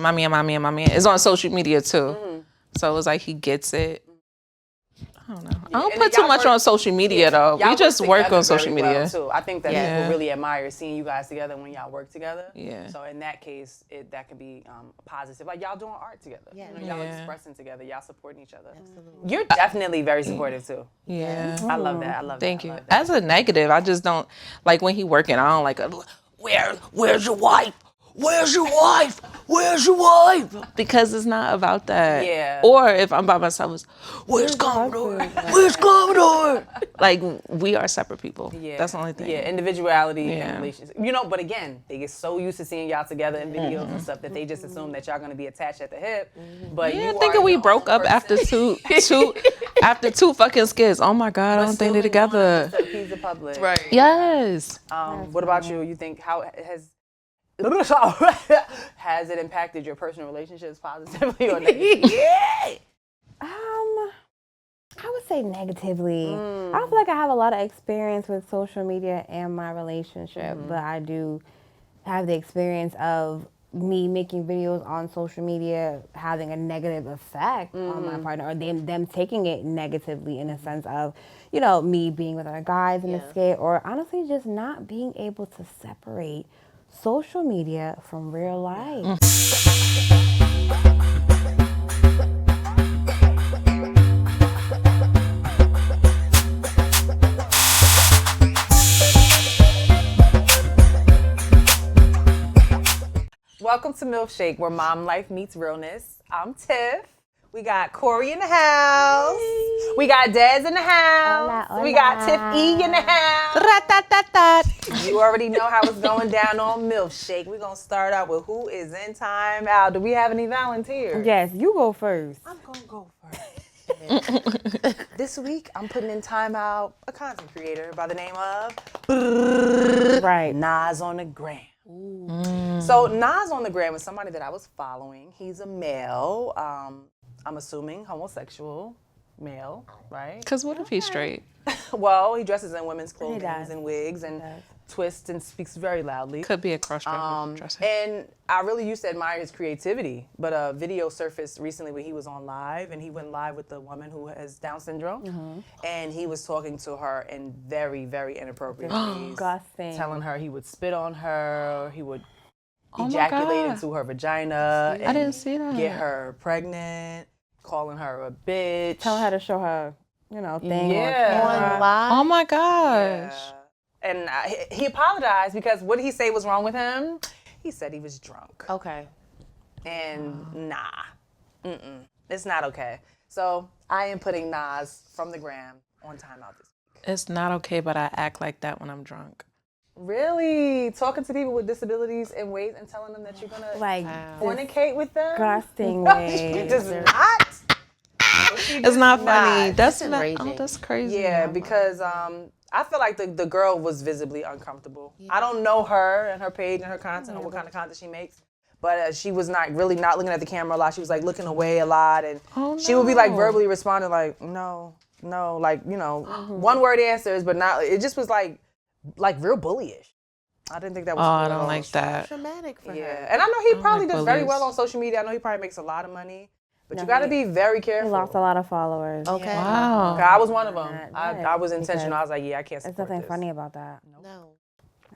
Mami. It's on social media too. So it was like he gets it. I don't know. I don't put too much on social media though. We just work on social media. Well too. I think that people really admire seeing you guys together when y'all work together. Yeah. So in that case, that could be positive. Like y'all doing art together. Yeah. You know, y'all expressing together. Y'all supporting each other. Absolutely. You're definitely very supportive too. Yeah. I love that. Thank you. As a negative, I just don't like when he working. I don't like. Where's your wife? Where's your wife? Where's your wife? Because it's not about that. Yeah. Or if I'm by myself, it's, where's Commodore? Where's Commodore? Like, we are separate people. Yeah. That's the only thing. Yeah, individuality and relationships. You know, but again, they get so used to seeing y'all together in videos and stuff that they just assume that y'all gonna be attached at the hip. But yeah, thinking we broke up after two fucking skits. Oh my God, I don't think they're together. To appease the public. Right. Yes. What about you? You think how has it impacted your personal relationships positively or negatively? I would say negatively. I don't feel like I have a lot of experience with social media and my relationship, but I do have the experience of me making videos on social media having a negative effect on my partner, or them taking it negatively in a sense of, you know, me being with other guys in the skit, or honestly just not being able to separate social media from real life. Welcome to Milfshake, where mom life meets realness. I'm Tiff. We got Cori in the house. Yay. We got Dez in the house. Hola, hola. We got Tiff E in the house. You already know how it's going down on Milfshake. We're going to start out with who is in time out. Do we have any volunteers? Yes, you go first. I'm going to go first. This week, I'm putting in time out a content creator by the name of Nas on the Gram. So Nas on the Gram is somebody that I was following. He's a male, I'm assuming homosexual male, right? Because what if he's straight? Well, he dresses in women's clothing and wigs and twists and speaks very loudly. Could be a cross-dresser. And I really used to admire his creativity, but a video surfaced recently where he was on live, and he went live with the woman who has Down syndrome, and he was talking to her in very, very inappropriate ways. Disgusting. Telling her he would spit on her, he would ejaculate into her vagina. I didn't see that. Get her pregnant, calling her a bitch. Telling her to show her, you know, thing on live. Oh my gosh. Yeah. And he apologized because what did he say was wrong with him? He said he was drunk. Okay. And it's not okay. So I am putting Nas from the Gram on timeout this week. It's not okay, but I act like that when I'm drunk. Really? Talking to people with disabilities in ways and telling them that you're going to fornicate with them? Disgusting way. You just not? It's not funny. That's crazy. Yeah, because I feel like the girl was visibly uncomfortable. Yeah. I don't know her and her page and her content or what kind of content she makes, but she was not looking at the camera a lot. She was like looking away a lot, and she would be like verbally responding like, no, like, you know, one word answers, but not. It just was like real bullyish. I didn't think that was. I don't like that. Traumatic for her. Yeah, and I know he probably does very well on social media. I know he probably makes a lot of money. But you got to be very careful. He lost a lot of followers. Okay. Wow. I was one of them. I was intentional. I was like, I can't support There's nothing this. funny about that. No.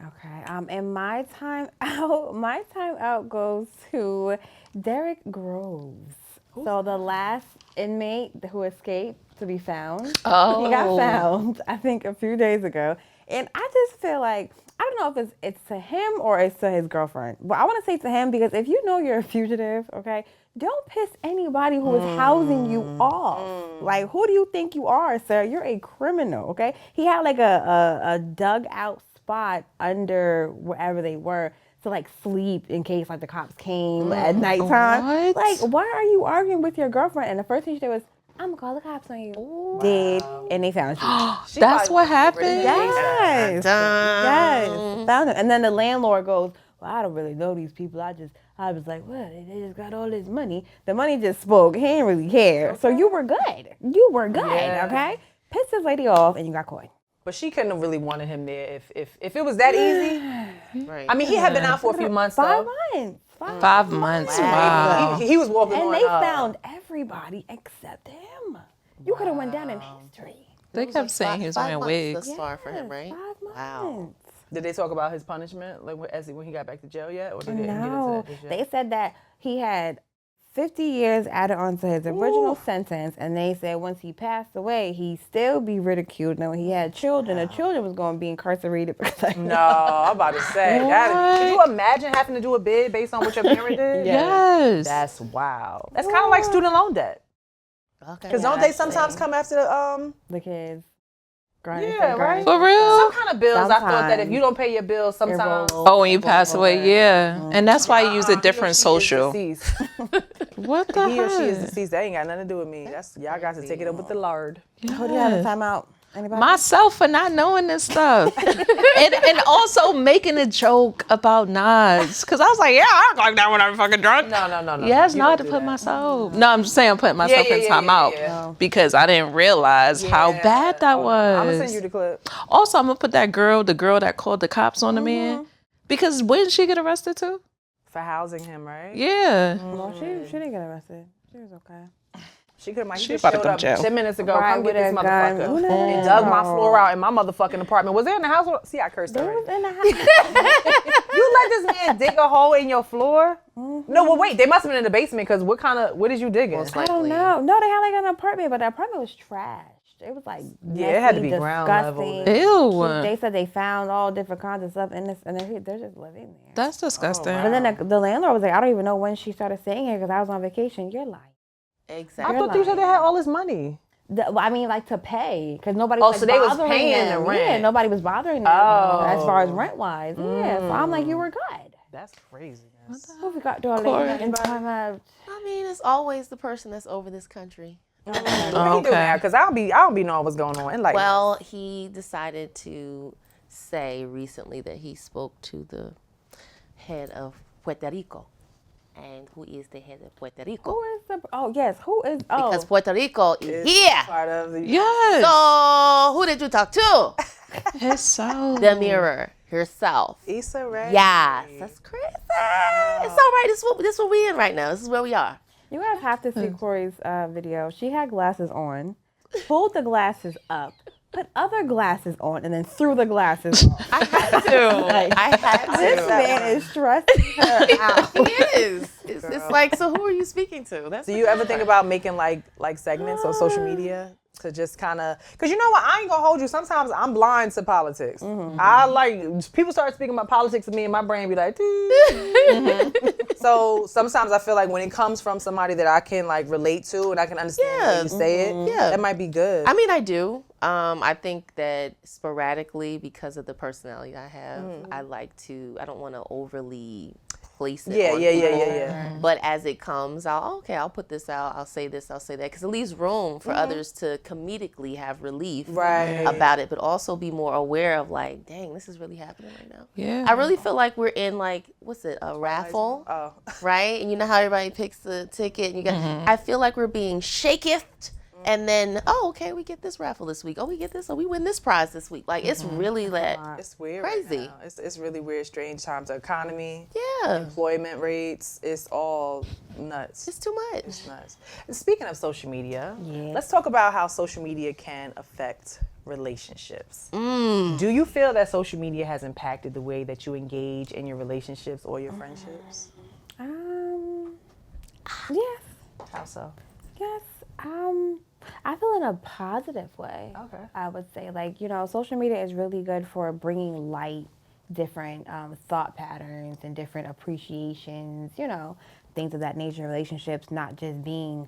Okay. And my time out goes to Derrick Groves. So the last inmate who escaped to be found. Oh. He got found, I think, a few days ago. And I just feel like, I don't know if it's to him or it's to his girlfriend. But I want to say to him, because if you know you're a fugitive, okay, don't piss anybody who is housing you off. Like, who do you think you are, sir? You're a criminal, okay? He had like a dug out spot under wherever they were to like sleep in case like the cops came at nighttime. What? Like, why are you arguing with your girlfriend? And the first thing she did was, I'm gonna call the cops on you. Wow. Did, and they found you. That's what happened? Yes. Yes. Found him. And then the landlord goes, well, I don't really know these people. I was like, well, they just got all this money. The money just spoke. He didn't really care. Okay. So you were good. Okay? Pissed this lady off and you got caught. But she couldn't have really wanted him there if it was that easy. Right. I mean, he had been out for a few months, 5 months. 5 months. Wow. He was walking And on. they found everybody except him. You could have went down in history. They kept saying he was wearing wigs. Thus far for him, right? 5 months. Wow. Did they talk about his punishment, like when he got back to jail yet, or did they get into No, that just yet? they said that he had 50 years added onto his original sentence, and they said once he passed away, he'd still be ridiculed. And when he had children, the children was going to be incarcerated. No, I'm about to say that. Can you imagine having to do a bid based on what your parent did? Yes. That's wow. That's kind of like student loan debt. Okay. Because don't they sometimes come after The kids. Yeah, right. For real? Some kind of bills. I thought that if Sometimes. you don't pay your bills, sometimes. Oh, when you pass away, yeah. And that's why you use a different social. What the He or she is heck? deceased. That ain't got nothing to do with me. That's y'all got to take it up with the Lord. Who do you have a timeout? Anybody? Myself for not knowing this stuff. and also making a joke about Nas. Because I was like, yeah, I act like that when I'm fucking drunk. No. Yes, You not don't to do put that. myself. No, I'm just saying I'm putting myself in time out. Yeah. Because I didn't realize how bad that was. I'm gonna send you the clip. Also, I'm gonna put the girl that called the cops on the man. Because when did she get arrested too? For housing him, right? Yeah. Well, she didn't get arrested. She was okay. She could have She just about to showed come up jail. 10 minutes ago. Right, Come get with this a gun. motherfucker. Who knows? And dug my floor out in my motherfucking apartment. Was there in the house? See, I cursed They already. was in the house. You let this man dig a hole in your floor? No, well, wait. They must have been in the basement because what is you digging? Most I don't likely. know. No, they had like an apartment, but the apartment was trashed. It was like Yeah, it had to messy, be ground disgusting. level. Ew. They said they found all different kinds of stuff in this, and they're just living there. That's disgusting. But then the landlord was like, I don't even know when she started staying here because I was on vacation. You're lying. Exactly. I thought you said they had all this money. I mean, like to pay because nobody. Oh, was so they was bothering paying them. the rent. Yeah, nobody was bothering them as far as rent wise. Yeah, so I'm like, you were good. That's craziness. Who we got doing Cori. in time out? I mean, it's always the person that's over this country. What do you do now? Because I don't be knowing what's going on. Like, Well, he decided to say recently that he spoke to the head of Puerto Rico. And who is the head of Puerto Rico? Who is the? Oh yes, who is? Oh, Because Puerto Rico is here. part of the Yes. So who did you talk to? It's so. The mirror herself. Issa Rae. Yes, that's crazy. It's all right. This is what we in right now. This is where we are. you guys have to see Cori's video. She had glasses on, pulled the glasses up, put other glasses on, and then threw the glasses off. I had to. I had to. This man is stressing her out. He is. It's like, so who are you speaking to? That's Do you ever think about making like segments on social media to just kind of? Because you know what, I ain't gonna hold you. Sometimes I'm blind to politics. I like people start speaking about politics to me, and my brain be like. So sometimes I feel like when it comes from somebody that I can like relate to and I can understand the way you say it, that might be good. I mean, I do. I think that sporadically, because of the personality I have, I don't want to overly place it on people. Yeah. But as it comes, I'll put this out, I'll say this, I'll say that, because it leaves room for others to comedically have relief about it, but also be more aware of like, dang, this is really happening right now. Yeah. I really feel like we're in like, a raffle, right? And you know how everybody picks the ticket, and you got, I feel like we're being shaketh. And then, okay, we get this raffle this week. Oh, we get this. Oh, we win this prize this week. Like, it's really It's weird. crazy. Right now. It's really weird, strange times. The economy, Yeah. employment rates, it's all nuts. It's too much. It's nuts. And speaking of social media, let's talk about how social media can affect relationships. Do you feel that social media has impacted the way that you engage in your relationships or your friendships? Yes, How so? yes. I feel in a positive way. Okay. I would say, like, social media is really good for bringing light, different thought patterns and different appreciations, things of that nature, relationships, not just being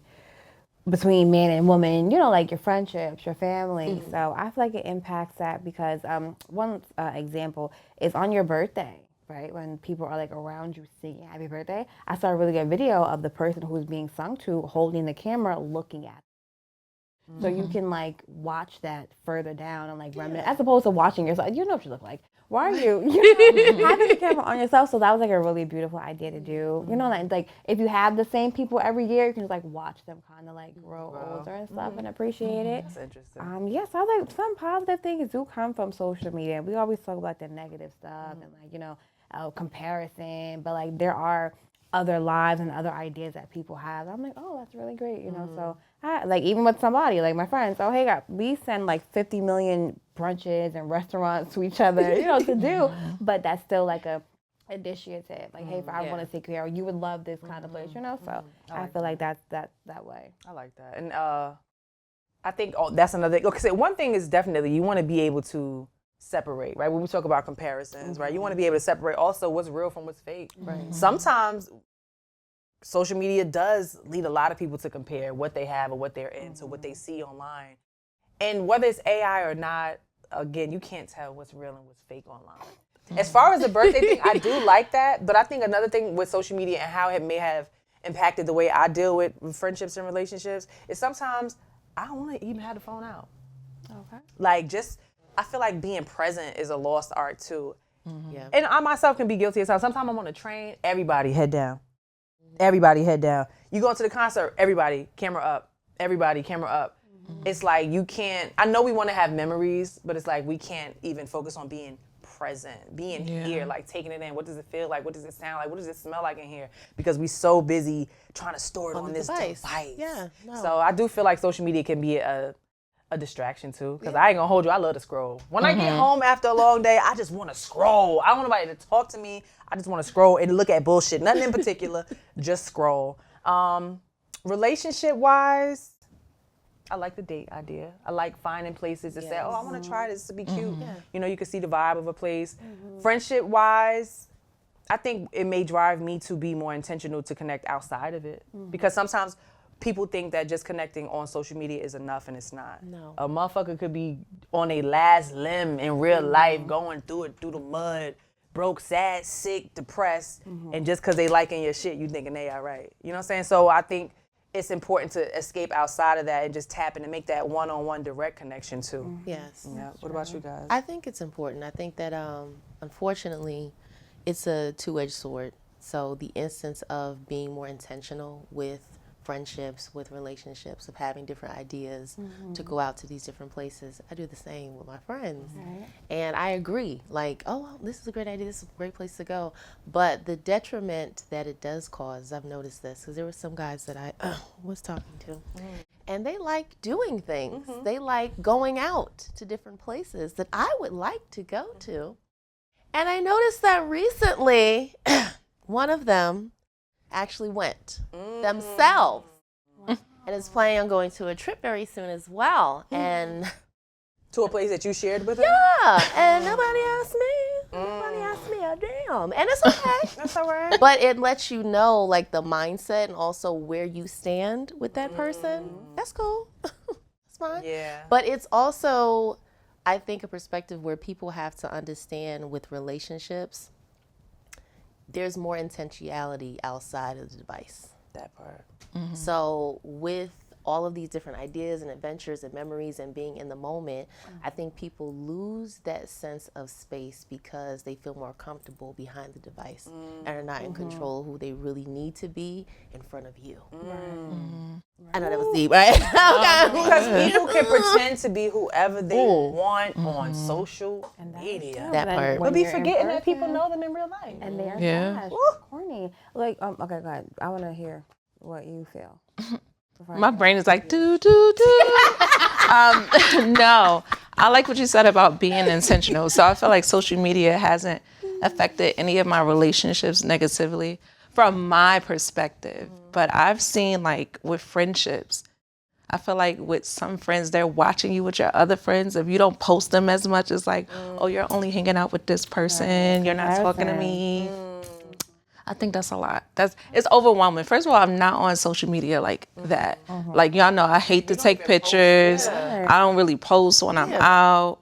between man and woman, like your friendships, your family. So I feel like it impacts that because one example is on your birthday, right? When people are like around you singing happy birthday, I saw a really good video of the person who's being sung to holding the camera looking at it. So you can like watch that further down and like reminisce, as opposed to watching yourself. You know what you look like. Why are you having the camera on yourself? So that was like a really beautiful idea to do. Like if you have the same people every year, you can just like watch them kind of like grow older and stuff and appreciate it. That's interesting. Yes, I was like some positive things do come from social media. We always talk about the negative stuff and like comparison, but like there are other lives and other ideas that people have. I'm like, oh, that's really great, you know. So like even with somebody like my friends, oh hey, we send like 50 million brunches and restaurants to each other, you know, to do, but that's still like a initiative. Like, hey, if I want to take care, you would love this kind of place, you know. So I feel like that's that way. I like that, and I think that's another. Because one thing is definitely you want to be able to separate, right? When we talk about comparisons, right? You want to be able to separate also what's real from what's fake. Right. Sometimes social media does lead a lot of people to compare what they have or what they're into, what they see online. And whether it's AI or not, again, you can't tell what's real and what's fake online. As far as the birthday thing, I do like that. But I think another thing with social media and how it may have impacted the way I deal with friendships and relationships is sometimes I don't want to even have the phone out. Okay. Like I feel like being present is a lost art too. Yeah. And I myself can be guilty of sometimes. Sometimes I'm on a train, everybody head down. Everybody head down. You go into the concert, everybody camera up. Everybody camera up. It's like you can't, I know we want to have memories, but it's like we can't even focus on being present, being here, like taking it in. What does it feel like? What does it sound like? What does it smell like in here? Because we're so busy trying to store it on this device. Yeah. No. So I do feel like social media can be a distraction too. Because I ain't gonna hold you, I love to scroll. When I get home after a long day, I just want to scroll. I don't want nobody to talk to me. I just want to scroll and look at bullshit. Nothing in particular, just scroll. Relationship wise, I like the date idea. I like finding places to say, oh, I want to try this to be cute. You know, you can see the vibe of a place. Friendship-wise, I think it may drive me to be more intentional to connect outside of it. Because sometimes people think that just connecting on social media is enough, and it's not. No. A motherfucker could be on a last limb in real life, going through the mud, broke, sad, sick, depressed, and just because they liking your shit, you thinking they all right. You know what I'm saying? So I think it's important to escape outside of that and just tap in and make that one-on-one direct connection too. Yes. Yeah. What about you guys? I think it's important. I think that unfortunately it's a two-edged sword. So the instance of being more intentional with friendships, with relationships, of having different ideas to go out to these different places. I do the same with my friends. And I agree, like, oh, this is a great idea, this is a great place to go. But the detriment that it does cause, I've noticed this, because there were some guys that I was talking to, and they like doing things. They like going out to different places that I would like to go to. And I noticed that recently, one of them actually went themselves and is planning on going to a trip very soon as well. And to a place that you shared with them? Yeah, and nobody asked me. Nobody asked me a damn. And it's okay. That's all right. But it lets you know, like, the mindset and also where you stand with that person. That's cool. It's fine. Yeah. But it's also, I think, a perspective where people have to understand with relationships, there's more intentionality outside of the device. That part. So with all of these different ideas and adventures and memories and being in the moment, I think people lose that sense of space because they feel more comfortable behind the device and are not in control of who they really need to be in front of you. I know that was deep, right? Because people can pretend to be whoever they want on social media. That part. But be forgetting that people know them in real life. And they're trash. Corny. Like, okay, go ahead. I want to hear what you feel. My brain is like, do. No, I like what you said about being intentional. So I feel like social media hasn't affected any of my relationships negatively from my perspective. But I've seen, like, with friendships, I feel like with some friends, they're watching you with your other friends. If you don't post them as much, it's like, oh, you're only hanging out with this person. You're not talking to me. I think that's a lot. It's overwhelming. First of all, I'm not on social media like that. Like, y'all know I hate to take pictures. I don't really post when I'm out.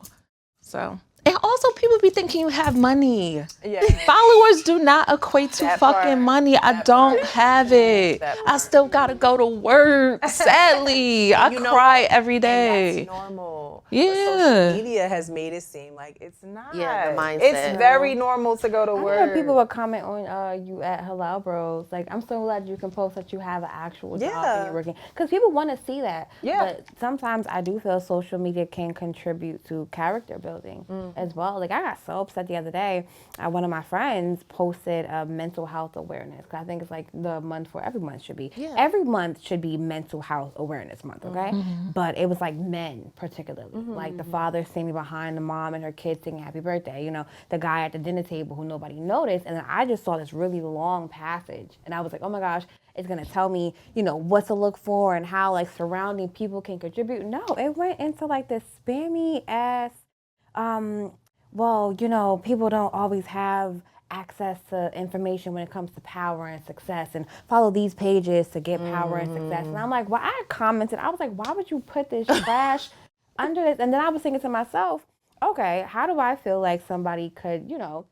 So, and also people be thinking you have money. Followers do not equate to fucking money. I don't have it. I still gotta go to work. Sadly, I cry every day. That's normal. Yeah. Social media has made it seem like it's not. Yeah, the mindset. It's very normal to go to I work. know people would comment on you at Halal Bros. Like, I'm so glad you can post that you have an actual job and you're working. Because people want to see that. Yeah. But sometimes I do feel social media can contribute to character building as well. Like, I got so upset the other day. One of my friends posted mental health awareness. Because I think it's like the month for every month should be. Yeah. Every month should be mental health awareness month, okay? But it was like men particularly. Like the father standing behind the mom and her kids singing happy birthday. You know, the guy at the dinner table who nobody noticed. And then I just saw this really long passage. And I was like, oh my gosh, it's going to tell me, you know, what to look for and how like surrounding people can contribute. No, it went into like this spammy ass, well, you know, people don't always have access to information when it comes to power and success, and follow these pages to get power and success. And I'm like, well, I commented, I was like, why would you put this trash under this? And then I was thinking to myself, okay, how do I feel like somebody could, you know,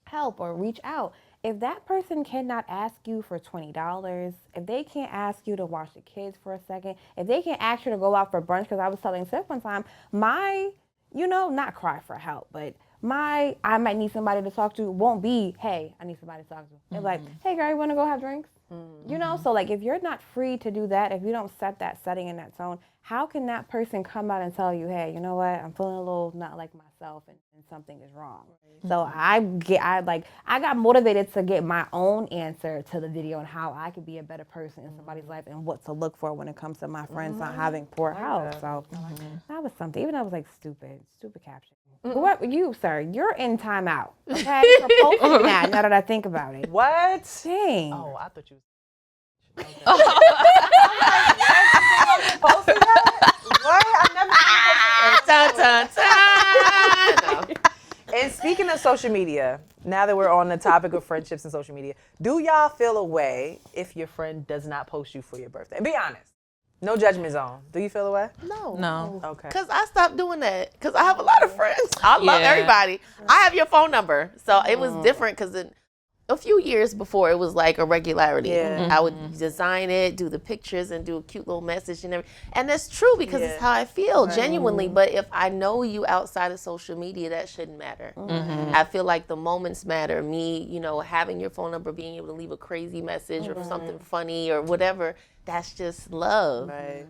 help or reach out? If that person cannot ask you for $20, if they can't ask you to watch the kids for a second, if they can't ask you to go out for brunch, because I was telling Tiff one time, you know, not cry for help, but I might need somebody to talk to won't be, hey, I need somebody to talk to. They're like, hey, girl, you want to go have drinks? You know, so like if you're not free to do that, if you don't set that setting and that tone, how can that person come out and tell you, hey, you know what, I'm feeling a little not like myself and something is wrong. So I got motivated to get my own answer to the video and how I could be a better person in somebody's life and what to look for when it comes to my friends not having poor health. So that was something, even though it was like stupid caption. What you, sir? You're in timeout. Okay, for posting that. Now that I think about it. What? Dang. Oh, I thought you was. Okay. Posting that? What? I never seen you posting that. And speaking of social media, now that we're on the topic of friendships and social media, do y'all feel a way if your friend does not post you for your birthday? And be honest. No judgment zone. Do you feel a way? No. Okay. Because I stopped doing that. Because I have a lot of friends. I love everybody. I have your phone number. So it was different because a few years before it was like a regularity. Yeah. I would design it, do the pictures, and do a cute little message and everything. And that's true because it's how I feel genuinely. But if I know you outside of social media, that shouldn't matter. I feel like the moments matter. Me, you know, having your phone number, being able to leave a crazy message or something funny or whatever, that's just love. Right.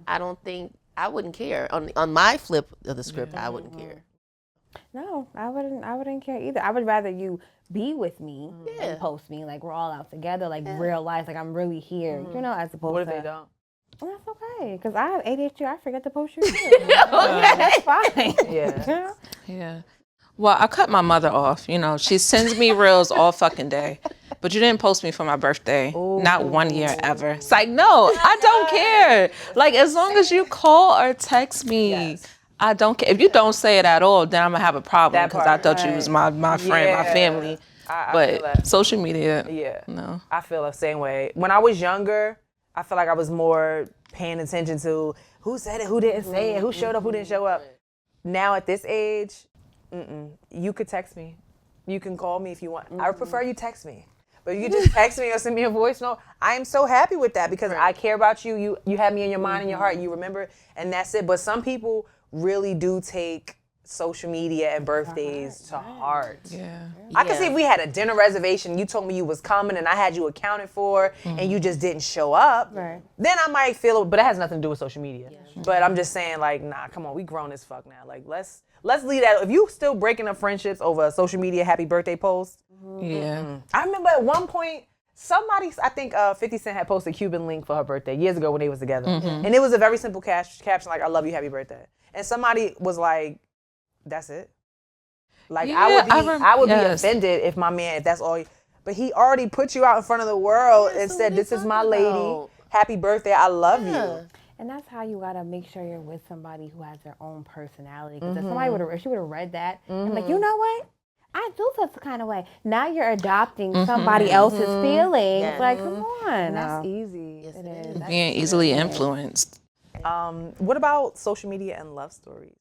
I wouldn't care. On my flip of the script, I wouldn't care. No, I wouldn't care either. I would rather you be with me and post me, like we're all out together, like real life, like I'm really here, you know, as opposed What to. if they don't? Well, that's okay, because I have ADHD. I forget to post you too. That's fine. Yeah. Yeah. Well, I cut my mother off. You know, she sends me reels all fucking day. But you didn't post me for my birthday. Not 1 year ever. It's like, no, I don't care. Like, as long as you call or text me, I don't care. If you don't say it at all, then I'm going to have a problem because I thought you was my friend, my family. I feel that. Social media, no. I feel the same way. When I was younger, I feel like I was more paying attention to who said it, who didn't say it, who showed up, who didn't show up. Now at this age, you could text me. You can call me if you want. I prefer you text me. But you can just text me or send me a voice note. I am so happy with that because I care about you. You have me in your mind and your heart. You remember, and that's it. But some people really do take social media and birthdays to heart. Yeah. I can see if we had a dinner reservation, you told me you was coming and I had you accounted for and you just didn't show up, then I might feel it, but it has nothing to do with social media. But I'm just saying, like, nah, come on, we grown as fuck now. Like, let's leave that. If you still breaking up friendships over a social media happy birthday post, I remember at one point, somebody, I think 50 Cent had posted a Cuban link for her birthday years ago when they was together. And it was a very simple caption like, I love you, happy birthday. And somebody was like, that's it? Like, I would be offended if my man, if that's all, but he already put you out in front of the world and said, this is my lady, happy birthday, I love you. And that's how you gotta make sure you're with somebody who has their own personality. Because if somebody if she would have read that, and like, you know what? I do feel some kind of way. Now you're adopting somebody else's feelings. Like, come on. That's easy. It is. Being easily influenced. What about social media and love stories?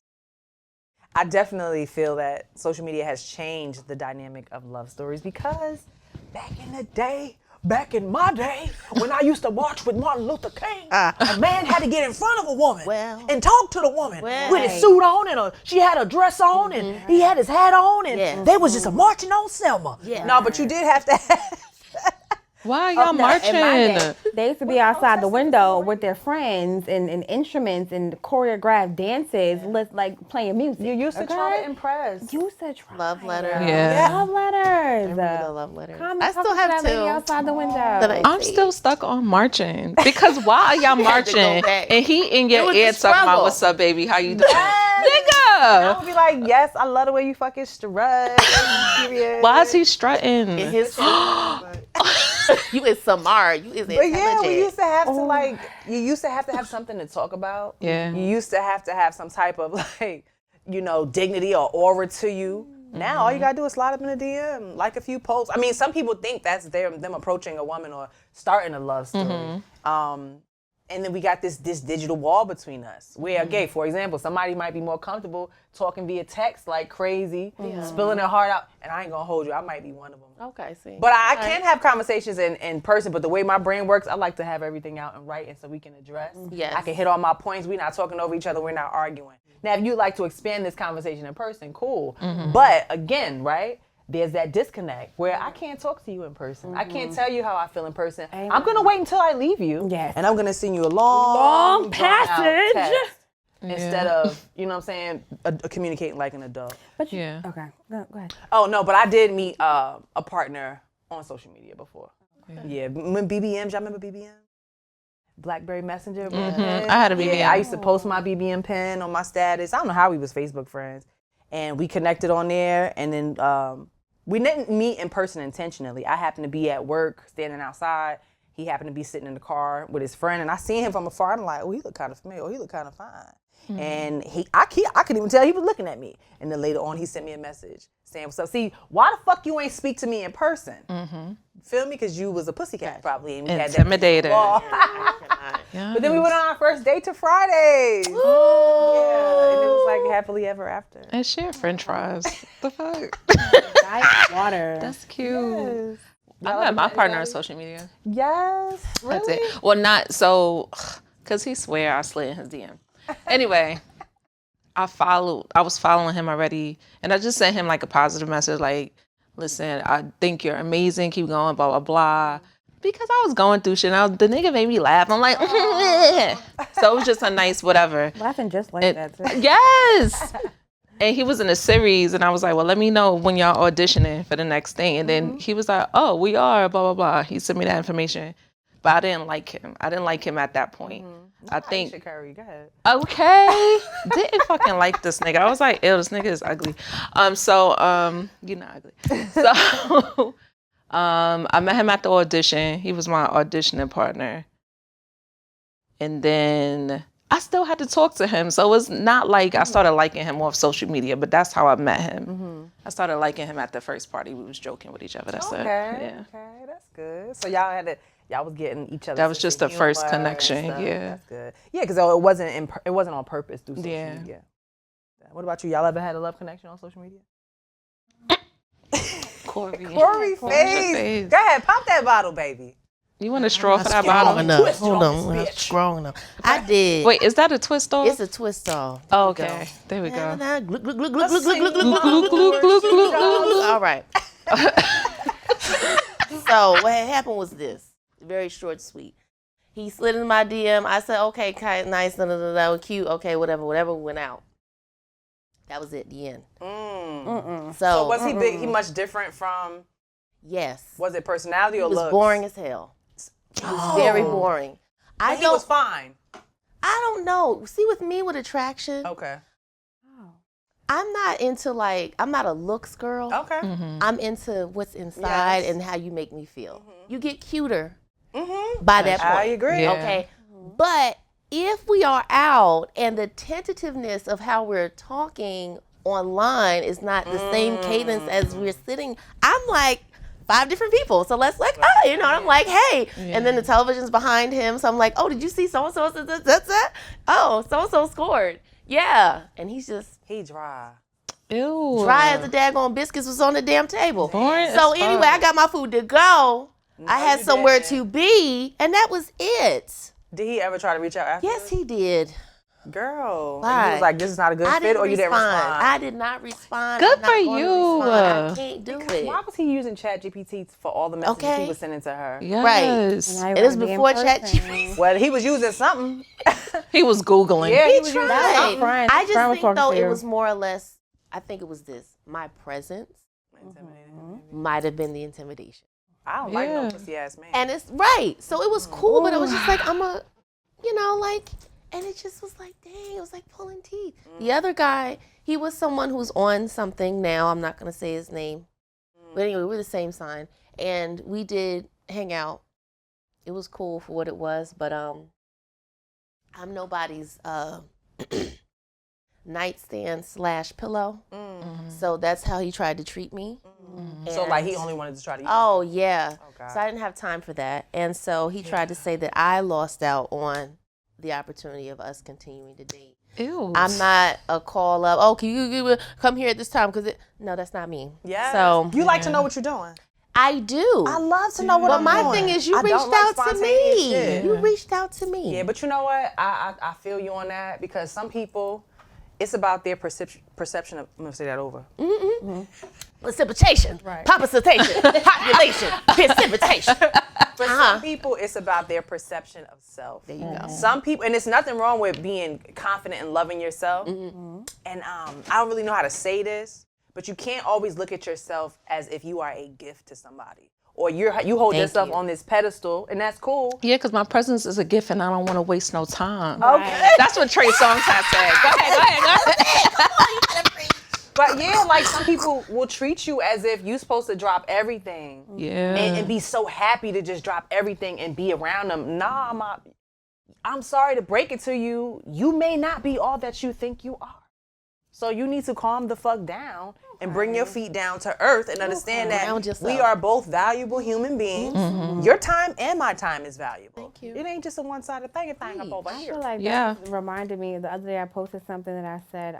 I definitely feel that social media has changed the dynamic of love stories because back in the day, back in my day, when I used to march with Martin Luther King, a man had to get in front of a woman and talk to the woman with his suit on and she had a dress on and he had his hat on and they was just marching on Selma. No, but you did have to have. Why y'all marching? In my day, they used to be outside the window with their friends and instruments and choreographed dances, like playing music. You used to try to impress. You used to try. Love letters. Yeah. Love letters. The love letters. Come I talk still to have that lady two. outside the window. I'm still stuck on marching because why are y'all marching? back. And he in your was ear a talking about struggle. what's up, baby? How you doing, I nigga? would be like, yes, I love the way you fucking strut. Period. Why is he strutting? In his you is Samar. You is But yeah, intelligent. we used to have to like, you used to have something to talk about. Yeah. You used to have some type of like, dignity or aura to you. Now all you gotta do is slide up in a DM, like a few posts. I mean, some people think that's them approaching a woman or starting a love story. And then we got this digital wall between us. Where, okay, for example, somebody might be more comfortable talking via text like crazy, spilling their heart out, and I ain't gonna hold you. I might be one of them. Okay, see. But I can have conversations in person, but the way my brain works, I like to have everything out in writing so we can address. Yes. I can hit all my points. We're not talking over each other. We're not arguing. Now, if you'd like to expand this conversation in person, cool. But again, right, there's that disconnect where I can't talk to you in person. I can't tell you how I feel in person. I'm going to wait until I leave you. Yes. And I'm going to send you a long passage. text instead of, you know what I'm saying, communicating like an adult. But you, Yeah. Okay. Go ahead. Oh, no, but I did meet a partner on social media before. Yeah, when BBMs, y'all remember BBM? BlackBerry Messenger. I had a BBM. Yeah, I used to post my BBM pin on my status. I don't know how we was Facebook friends. And we connected on there, and then we didn't meet in person intentionally. I happened to be at work, standing outside. He happened to be sitting in the car with his friend, and I seen him from afar. I'm like, oh, he look kind of familiar. Oh, he look kind of fine. And I couldn't even tell he was looking at me. And then later on, he sent me a message saying, what's up? See, why the fuck you ain't speak to me in person? Feel me? Because you was a pussycat probably. And we Intimidated. had that. But then we went on our first date to Fridays. Yeah, and it was like happily ever after. And share French fries. The fuck? Ice water. That's cute. I met my partner on social media. Yes. Really? That's it. Well, not so, because he swear I slid in his DM. Anyway, I was following him already, and I just sent him like a positive message like, listen, I think you're amazing, keep going, blah, blah, blah. Because I was going through shit, and the nigga made me laugh. I'm like, so it was just a nice whatever. Laughing just like that, too. Yes! And he was in a series, and I was like, well, let me know when y'all auditioning for the next thing. And then he was like, oh, we are, blah, blah, blah. He sent me that information. But I didn't like him. I didn't like him at that point. I think. Cori, go ahead. Okay. Didn't fucking like this nigga. I was like, ew, this nigga is ugly. You're not ugly. So, I met him at the audition. He was my auditioning partner. And then I still had to talk to him. So it was not like I started liking him off social media, but that's how I met him. I started liking him at the first party. We was joking with each other. That's it. Yeah. Okay, that's good. So y'all was getting each other. That was just the first connection. Yeah. That's good. Yeah, because it wasn't on purpose through social Yeah. media. What about you? Y'all ever had a love connection on social media? Cori. Cori face. Go ahead, pop that bottle, baby. You want a straw for that Strong bottle? enough. Twist Hold on on, this not bitch. strong enough. I did. Wait, is that a twist off? It's a twist off. Oh, okay. There we go. Glug, glug, glug, glug, glug, glug, glug, glug, Glue, glue, glue, glue, glue. All right. So what had happened was this. Very short, sweet. He slid in my DM. I said, okay, kind of nice, cute, okay, whatever, went out. That was it, the end. So was he big? He much different from? Yes. Was it personality or He was looks? boring as hell. He was very boring. He was fine. I don't know. See, with me with attraction, Okay. I'm not a looks girl. Okay. I'm into what's inside Yes. and how you make me feel. You get cuter by that point. I agree. Yeah. Okay. But if we are out and the tentativeness of how we're talking online is not the same cadence as we're sitting, I'm like 5 different people. So let's I'm like, hey. Yeah. And then the television's behind him. So I'm like, oh, did you see so-and-so? That's that? Oh, so-and-so scored. Yeah. And he's just He dry. Ew. dry as the daggone biscuits was on the damn table. Boring So as anyway, fuck. I got my food to go. I had somewhere to be, and that was it. Did he ever try to reach out after? Yes, he did. Girl. Why? And he was like, this is not a good fit, or you didn't respond? I did not respond. Good I'm not for going to you. respond. I can't do it. Why was he using ChatGPT for all the messages he was sending to her? Yes. It was before ChatGPT. Well, he was using something. He was Googling. Yeah, He was tried. using friend. I just Friend was think, talking though, to it you. was more or less, I think it was this. My presence might have been the intimidation. I don't like no pussy ass man. And it's right. So it was cool, but it was just like, and it just was like, dang, it was like pulling teeth. The other guy, he was someone who's on something now. I'm not going to say his name. But anyway, we're the same sign. And we did hang out. It was cool for what it was, but I'm nobody's nightstand / pillow. So that's how he tried to treat me. So like he only wanted to try to use Oh, yeah. God. So I didn't have time for that. And so he tried to say that I lost out on the opportunity of us continuing to date. Ew. I'm not a call up, oh, can you come here at this time? No, that's not me. Yeah. So You like to know what you're doing. I do. I love to know what But I'm my doing. thing is, you I reached don't like out to spontaneous me. shit. You reached out to me. Yeah, but you know what? I feel you on that because some people, it's about their perception of, I'm going to say that over. Precipitation, population, population, precipitation. For some people, it's about their perception of self. There you go. Some people, and it's nothing wrong with being confident and loving yourself. And I don't really know how to say this, but you can't always look at yourself as if you are a gift to somebody. Or you hold Thank yourself you. on this pedestal, and that's cool. Yeah, because my presence is a gift and I don't want to waste no time. Okay. That's what Trey Songz had said. Go ahead. But yeah, like some people will treat you as if you're supposed to drop everything. Yeah. And be so happy to just drop everything and be around them. Nah, I'm sorry to break it to you. You may not be all that you think you are. So you need to calm the fuck down and bring your feet down to earth and understand that Ground yourself. we are both valuable human beings. Your time and my time is valuable. Thank you. It ain't just a one-sided thing up over I here. feel like Yeah. that reminded me, the other day I posted something that I said,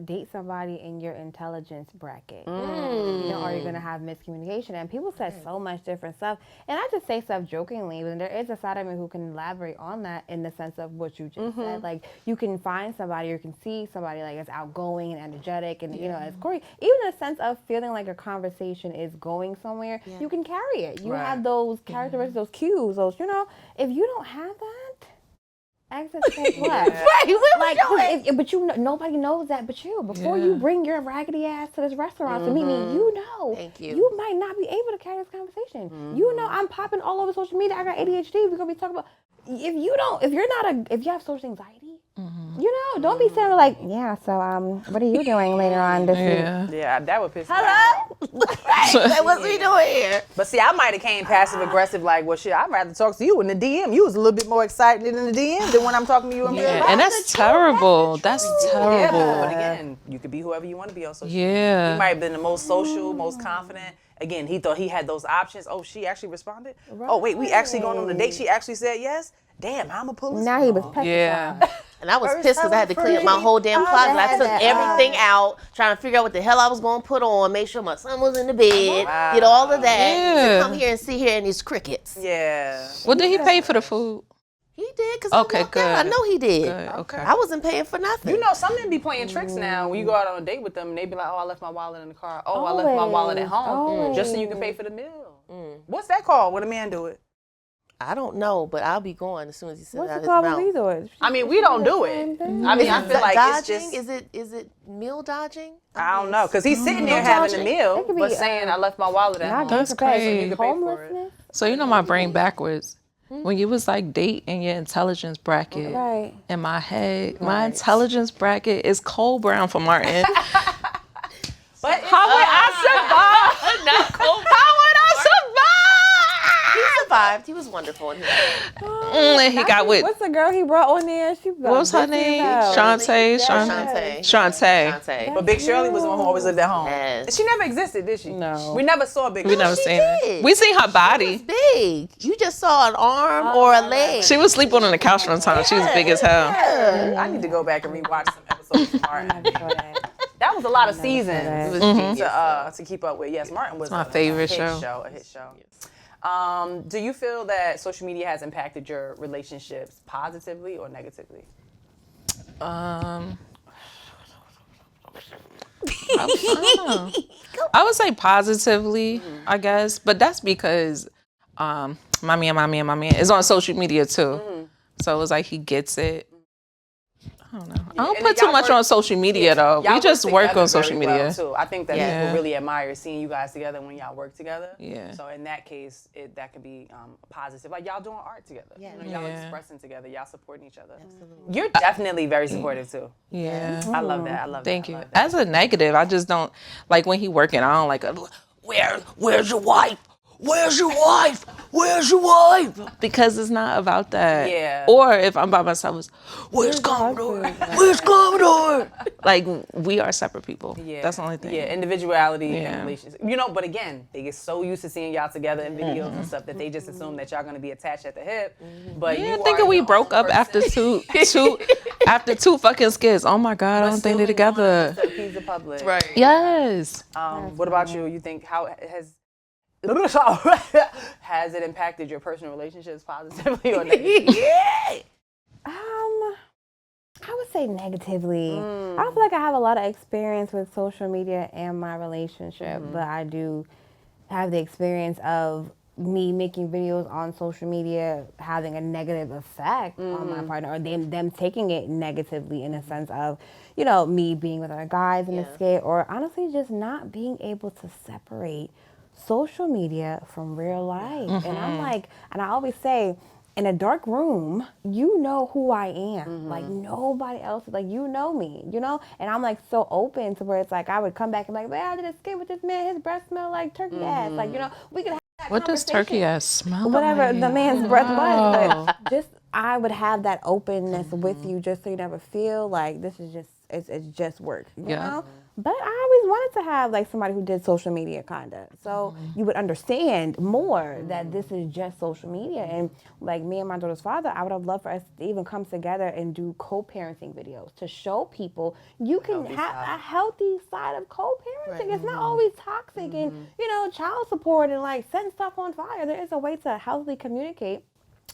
date somebody in your intelligence bracket. You know, or you're going to have miscommunication. And people said so much different stuff. And I just say stuff jokingly, but there is a side of me who can elaborate on that in the sense of what you just said. Like, you can find somebody, or you can see somebody like that's outgoing and energetic, and, you know, as Cori, even in the sense of feeling like a conversation is going somewhere, you can carry it. You have those characteristics, those cues, those, you know, if you don't have that, access to what? Right, what Like, we doing? but you know, nobody knows that but you. Before you bring your raggedy ass to this restaurant to meet me, you know, Thank you. you might not be able to carry this conversation. You know, I'm popping all over social media. I got ADHD. We're gonna be talking about if you have social anxiety, you know, don't be saying like, yeah. So, what are you doing later on this week? Yeah, that would piss me off. Right, like, what's we doing here? But see, I might have came passive aggressive, like, well, shit, I'd rather talk to you in the DM. You was a little bit more excited in the DM than when I'm talking to you in real life. And that's terrible. That's Yeah, terrible. but again, you could be whoever you want to be on social media. Yeah. He might have been the most social, most confident. Again, he thought he had those options. Oh, she actually responded? Oh, wait, we actually going on a date? She actually said yes? Damn, how am I pull this Now he was off? petrified. Yeah. And I was pissed because I had to clean up my whole damn closet. I took everything out, trying to figure out what the hell I was going to put on, make sure my son was in the bed, did all of that, Yeah. to come here and sit here in these crickets. Yeah. Well, did he pay for the food? He did, because Okay, I walked out. I good. know he did. Good, okay. I wasn't paying for nothing. You know, some men be playing tricks now. When you go out on a date with them, and they be like, oh, I left my wallet in the car. Oh, I left my wallet at home. Just so you can pay for the meal. What's that called when a man do it? I don't know, but I'll be going as soon as he says What's out the his problem mouth. we do it? I mean, we don't do it. I mean, I feel like it's Dodging? just... Is it meal dodging? I don't know, because he's sitting there having a meal, It could but be, saying, I left my wallet at home. That's crazy. You can pay for it. Homelessness. So you know my brain backwards. When you was like date in your intelligence bracket, Right. in my head, my intelligence bracket is cold brown for Martin. But How would I survive? Not cold. How would I survive? He survived. He was wonderful in here. And he got with, What's the girl he brought on there? She what was her name? Shantae. Shantae. But Big Shirley was the one who always lived at home. Yes. She never existed, did she? No. We never saw Big We Shirley. never seen her. did. We seen her body. Big. You just saw an arm or a leg. She was sleeping on the couch one time. She was big as hell. I need to go back and rewatch some episodes of Martin. That was a lot of seasons It was genius. to keep up with. Yes, Martin was my a favorite hit show. A hit show. Do you feel that social media has impacted your relationships positively or negatively? I don't know. I would say positively, I guess, but that's because my man is on social media too. So it's like he gets it. I don't know. I don't put too much on social media though. We just work on social media. Too. I think that people really admire seeing you guys together when y'all work together. Yeah. So in that case, that could be positive. Like y'all doing art together. Yeah. You know, y'all expressing together. Y'all supporting each other. Absolutely. You're definitely very supportive too. Yeah. I love that. I love that. Thank you. I love that. As a negative, I just don't like when he working. I don't like. Where's your wife? Where's your wife? Where's your wife? Because it's not about that. Yeah. Or if I'm by myself, it's where's Commodore? Where's Commodore? Like we are separate people. Yeah. That's the only thing. Yeah, individuality and relationships. You know, but again, they get so used to seeing y'all together in videos and stuff that they just assume that y'all gonna be attached at the hip. But Yeah, you thinking are we your broke own up after two after two fucking skits. Oh my God, I don't think they're together. He's the public. Right. Yes. What about you? You think how has it impacted your personal relationships positively or negatively? I would say negatively. I don't feel like I have a lot of experience with social media and my relationship, but I do have the experience of me making videos on social media having a negative effect on my partner, or them taking it negatively in a sense of, you know, me being with other guys in the skit, or honestly just not being able to separate social media from real life. And I'm like, and I always say, in a dark room, you know who I am. Like nobody else, like you know me, you know? And I'm like so open to where it's like I would come back and be like, well, I did a skit with this man, his breath smell like turkey ass. Like, you know, we could have that What does conversation. turkey ass smell Whatever like? the man's breath was. But just I would have that openness with you just so you never feel like this is just it's just work. You know? But I always wanted to have like somebody who did social media kinda. So you would understand more that this is just social media. And like me and my daughter's father, I would have loved for us to even come together and do co-parenting videos to show people you can have a healthy side of co-parenting. It's not always toxic and, you know, child support and like setting stuff on fire. There is a way to healthily communicate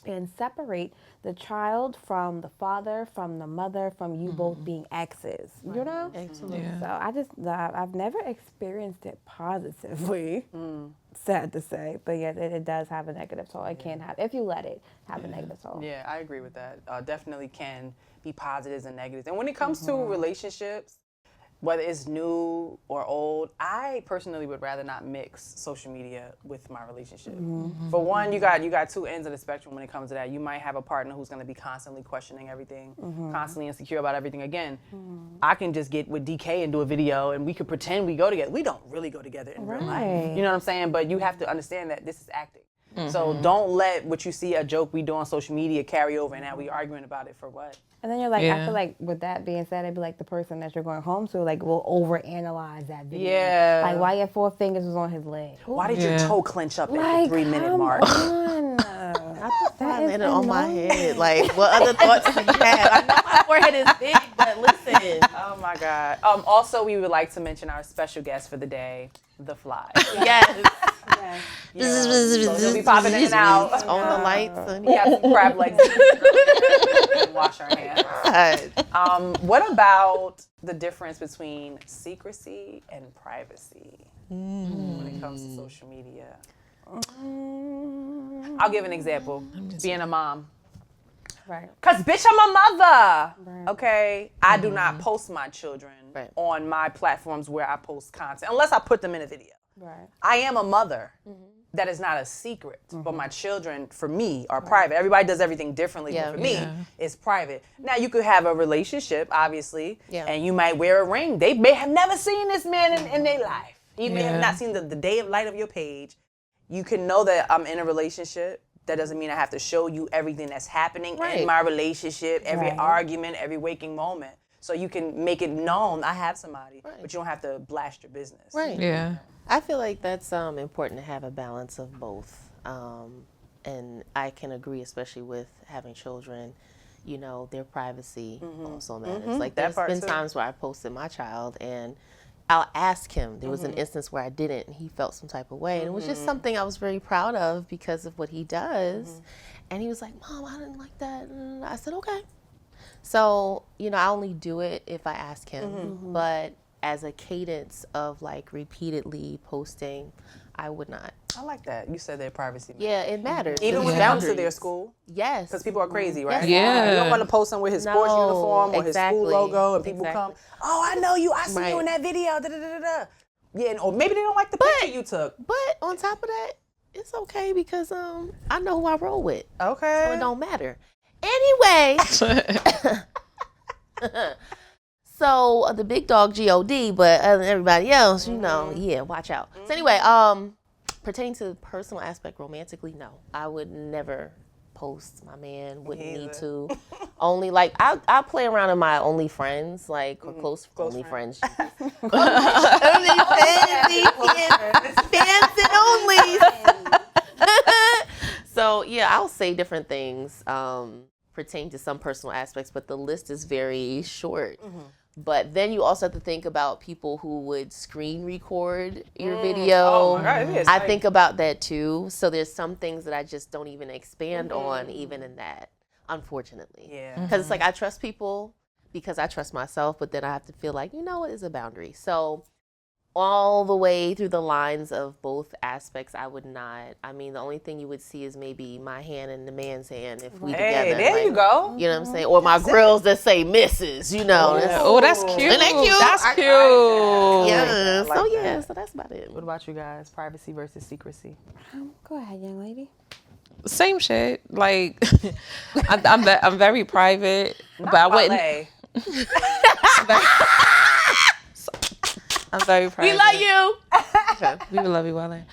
and separate the child from the father, from the mother, from you both being exes, you know? Absolutely. Yeah. So I've never experienced it positively, sad to say, but yeah, it does have a negative toll. It can have, if you let it have a negative toll. Yeah, I agree with that. Definitely can be positives and negatives. And when it comes to relationships, whether it's new or old, I personally would rather not mix social media with my relationship. For one, you got two ends of the spectrum when it comes to that. You might have a partner who's going to be constantly questioning everything, constantly insecure about everything. Again, I can just get with DK and do a video and we could pretend we go together. We don't really go together in real life. You know what I'm saying? But you have to understand that this is acting. So don't let what you see a joke we do on social media carry over and now we arguing about it for what? And then you're like, I feel like with that being said, it'd be like the person that you're going home to, like, will overanalyze that video. Yeah. Like, why your 4 fingers was on his leg? Why did your toe clench up at Like, the 3-minute mark? I landed on my head. Like, what other thoughts do you have? I know my forehead is big, but listen. Oh my God. Also, we would like to mention our special guest for the day, The Fly. Yes. So he'll be popping in and out. On the lights. And We got some crab legs. And wash our hands. What about the difference between secrecy and privacy when it comes to social media? I'll give an example. Being a mom. Right. Cause bitch, I'm a mother. Okay, I do not post my children on my platforms where I post content unless I put them in a video. Right. I am a mother. That is not a secret, but my children, for me, are private. Everybody does everything differently, but for me, it's private. Now, you could have a relationship, obviously, and you might wear a ring. They may have never seen this man in their life. You may have not seen the day of light of your page. You can know that I'm in a relationship. That doesn't mean I have to show you everything that's happening in my relationship, every argument, every waking moment. So you can make it known I have somebody, but you don't have to blast your business. Right. Yeah. I feel like that's important to have a balance of both. And I can agree, especially with having children, you know, their privacy also matters. Like there's been times where I posted my child and I'll ask him. There was an instance where I didn't, and he felt some type of way. And it was just something I was very proud of because of what he does. And he was like, Mom, I didn't like that. And I said, okay. So, I only do it if I ask him. But as a cadence of like repeatedly posting, I would not. I like that. You said their privacy. Yeah, it matters. Even when it comes to their school? Yes. Because people are crazy, right? Yeah. You don't want to post him with his sports uniform or his school logo, and people come, oh, I know you. I see you in that video. Da, da, da, da. Yeah, or maybe they don't like the picture you took. But on top of that, it's okay because I know who I roll with. Okay. So it don't matter. Anyway. So the big dog G-O-D, but other than everybody else, watch out. So anyway, pertaining to the personal aspect romantically, no. I would never post. My man wouldn't need to. Only like I play around in my only friends, like close only friends. Only fans and only. So yeah, I'll say different things pertaining to some personal aspects, but the list is very short. But then you also have to think about people who would screen record your video. Oh my God, it is. I think about that too. So there's some things that I just don't even expand on, even in that, unfortunately. Yeah. Because it's like I trust people because I trust myself, but then I have to feel like, what is a boundary? So all the way through the lines of both aspects, I would not. I mean, the only thing you would see is maybe my hand and the man's hand if we together. Hey, there you go. You know what I'm saying? Or my grills that say Mrs., Oh, that's cute. Isn't that cute? That's cute. Yeah. like So that. yeah, so that's about it. What about you guys? Privacy versus secrecy. Go ahead, young lady. Same shit. Like, I'm very private, but I wouldn't. I'm very private. We love you. Okay. We love you, Wale.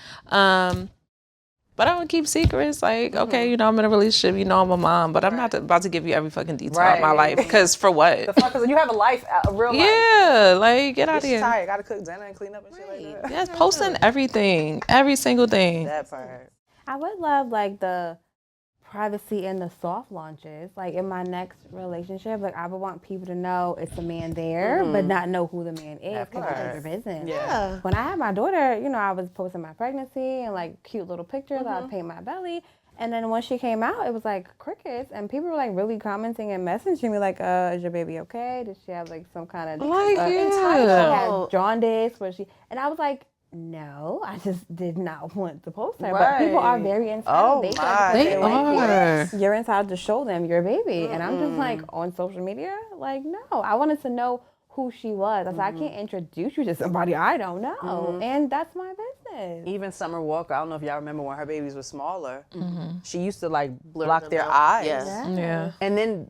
But I don't keep secrets. Like, okay, I'm in a relationship. I'm a mom, but I'm not about to give you every fucking detail of my life. Because for what? The fuck is you have a life, a real life. Yeah, like get out of She's here. tired. Gotta cook dinner and clean up and shit like that. Yeah, posting everything, every single thing. That part. I would love like the privacy in the soft launches. Like in my next relationship, like I would want people to know it's a man there, but not know who the man is because it's their business. Yeah. When I had my daughter, I was posting my pregnancy and like cute little pictures. I would paint my belly. And then when she came out, it was like crickets, and people were like really commenting and messaging me like, "Is your baby okay? Did she have like some kind of Like, she yeah. had jaundice? Was she?" And I was like, "No, I just did not want to post her." Right. But people are very entitled. Oh my. They are. You're entitled to show them your baby, and I'm just like on social media, like, no, I wanted to know who she was. I said, I can't introduce you to somebody I don't know, and that's my business. Even Summer Walker, I don't know if y'all remember when her babies were smaller. She used to like Blur block them their out. eyes. Yeah. And then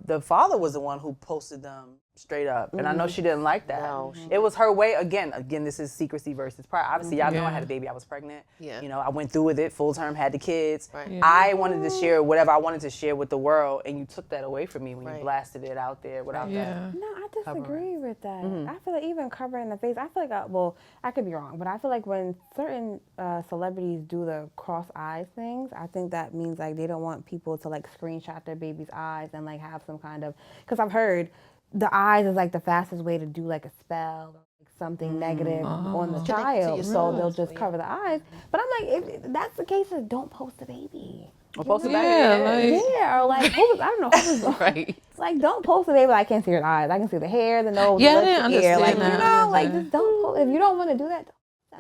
the father was the one who posted them straight up. And I know she didn't like that. No, It was her way, again, this is secrecy versus pride. Obviously, y'all know I had a baby, I was pregnant. Yeah. I went through with it, full term, had the kids. Right. Yeah. I wanted to share whatever I wanted to share with the world, and you took that away from me when you Right. blasted it out there without that. Yeah. No, I disagree with that. I feel like even covering the face, I feel like, I could be wrong, but I feel like when certain celebrities do the cross eyes things, I think that means like they don't want people to like screenshot their baby's eyes and like have some kind of, because I've heard the eyes is like the fastest way to do like a spell or like something negative on the child, so they'll just cover the eyes. But I'm like, if that's the case, then don't post the baby. Or post it back. Yeah, Or like, I don't know who was Right. like, don't post the baby. I can't see her eyes. I can see the hair, the nose, Yeah, I the didn't lips, the ear. Like, understand that. like just don't post. If you don't want to do that,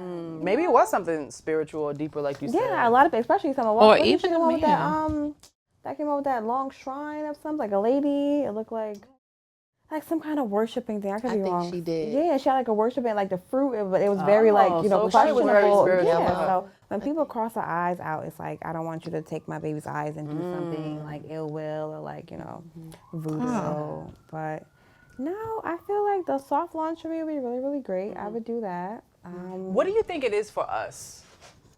Maybe it was something spiritual or deeper, like you said. yeah, a lot of, especially someone. Or Wasn't even she the a one with that man. that came up with that long shrine of something, like a lady. It looked like some kind of worshiping thing. I could be think wrong. she did. Yeah, she had like a worshiping, like the fruit. It was very like so she was very questionable. spiritual. Yeah. So when people cross their eyes out, it's like I don't want you to take my baby's eyes and do something like ill will or like voodoo. But no, I feel like the soft launch for me would be really, really great. I would do that. What do you think it is for us?